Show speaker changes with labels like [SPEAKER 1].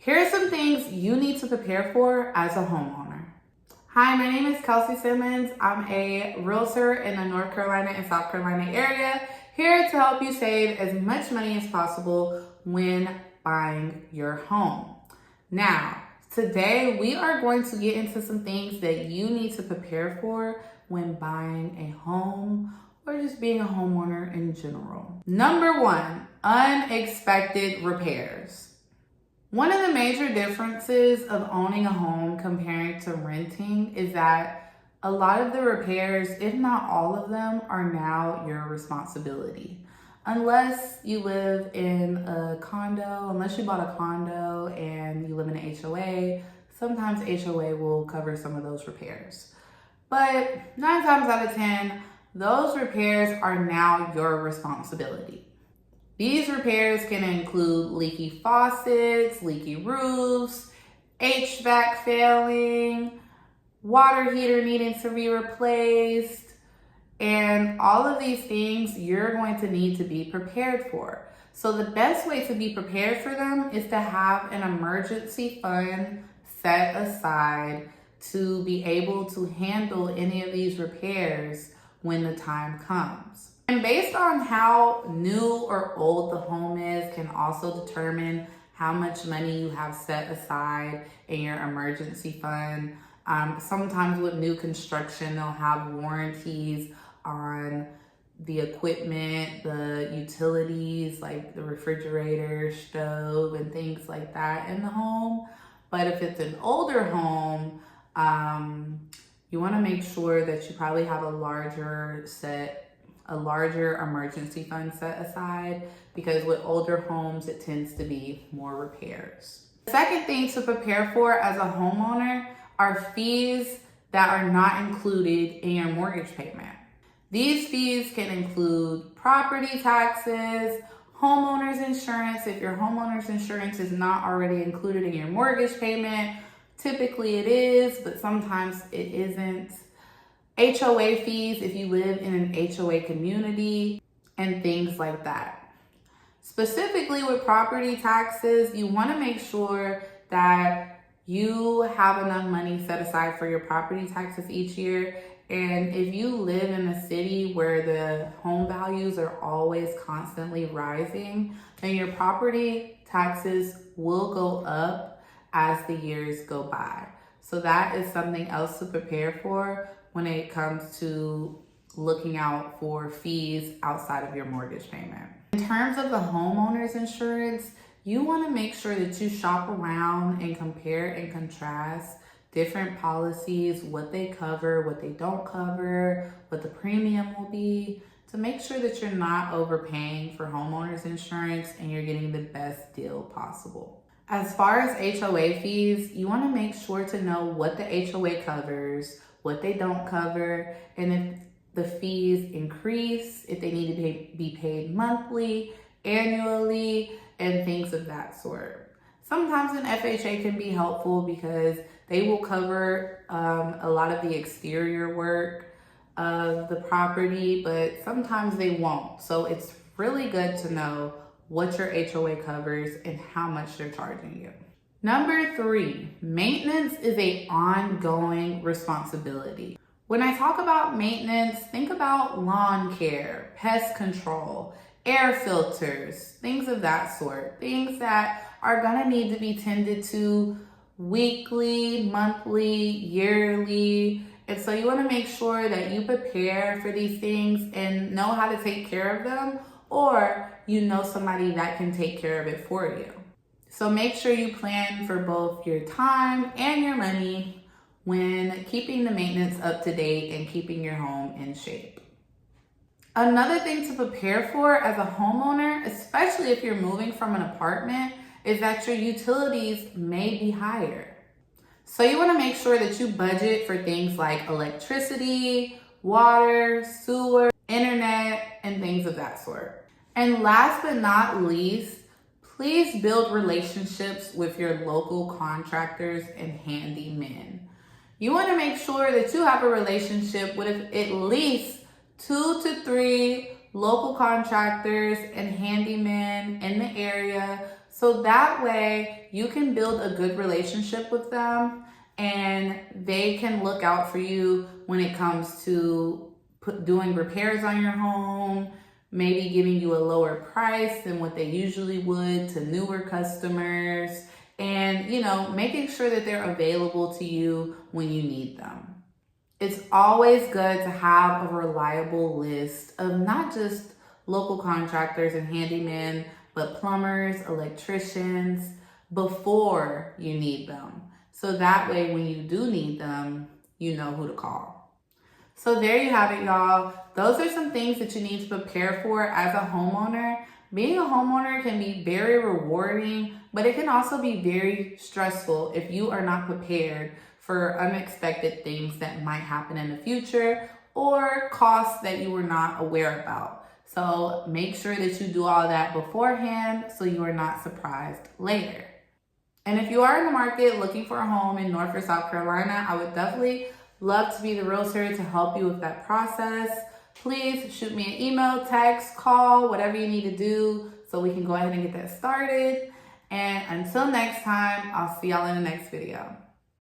[SPEAKER 1] Here are some things you need to prepare for as a homeowner. Hi, my name is Kelsey Simmons. I'm a realtor in the North Carolina and South Carolina area, here to help you save as much money as possible when buying your home. Now, today we are going to get into some things that you need to prepare for when buying a home or just being a homeowner in general. Number one, unexpected repairs. One of the major differences of owning a home comparing to renting is that a lot of the repairs, if not all of them, are now your responsibility. Unless you live in a condo, unless you bought a condo and you live in an HOA, sometimes HOA will cover some of those repairs. But 9 times out of 10, those repairs are now your responsibility. These repairs can include leaky faucets, leaky roofs, HVAC failing, water heater needing to be replaced, and all of these things you're going to need to be prepared for. So the best way to be prepared for them is to have an emergency fund set aside to be able to handle any of these repairs when the time comes. And based on how new or old the home is can also determine how much money you have set aside in your emergency fund. Sometimes with new construction, they'll have warranties on the equipment, the utilities, like the refrigerator, stove, and things like that in the home. But if it's an older home, you want to make sure that you probably have a larger emergency fund set aside, because with older homes, it tends to be more repairs. The second thing to prepare for as a homeowner are fees that are not included in your mortgage payment. These fees can include property taxes, homeowner's insurance. If your homeowner's insurance is not already included in your mortgage payment, typically it is, but sometimes it isn't. HOA fees if you live in an HOA community, and things like that. Specifically with property taxes, you want to make sure that you have enough money set aside for your property taxes each year. And if you live in a city where the home values are always constantly rising, then your property taxes will go up as the years go by. So that is something else to prepare for when it comes to looking out for fees outside of your mortgage payment. In terms of the homeowner's insurance, you want to make sure that you shop around and compare and contrast different policies, what they cover, what they don't cover, what the premium will be, to make sure that you're not overpaying for homeowner's insurance and you're getting the best deal possible. As far as HOA fees, you want to make sure to know what the HOA covers, what they don't cover, and if the fees increase, if they need to be paid monthly, annually, and things of that sort. Sometimes an FHA can be helpful because they will cover a lot of the exterior work of the property, but sometimes they won't. So it's really good to know what your HOA covers and how much they're charging you. Number 3, maintenance is an ongoing responsibility. When I talk about maintenance, think about lawn care, pest control, air filters, things of that sort. Things that are gonna need to be tended to weekly, monthly, yearly. And so you wanna make sure that you prepare for these things and know how to take care of them, or you know somebody that can take care of it for you. So make sure you plan for both your time and your money when keeping the maintenance up to date and keeping your home in shape. Another thing to prepare for as a homeowner, especially if you're moving from an apartment, is that your utilities may be higher. So you want to make sure that you budget for things like electricity, water, sewer, internet, and things of that sort. And last but not least, please build relationships with your local contractors and handymen. You want to make sure that you have a relationship with at least 2 to 3 local contractors and handymen in the area So that way you can build a good relationship with them and they can look out for you when it comes to doing repairs on your home, maybe giving you a lower price than what they usually would to newer customers, and making sure that they're available to you when you need them. It's always good to have a reliable list of not just local contractors and handymen, but plumbers, electricians before you need them. So that way when you do need them, you know who to call. So there you have it, y'all. Those are some things that you need to prepare for as a homeowner. Being a homeowner can be very rewarding, but it can also be very stressful if you are not prepared for unexpected things that might happen in the future or costs that you were not aware about. So make sure that you do all that beforehand so you are not surprised later. And if you are in the market looking for a home in North or South Carolina, I would definitely love to be the realtor to help you with that process. Please shoot me an email, text, call, whatever you need to do so we can go ahead and get that started. And until next time, I'll see y'all in the next video.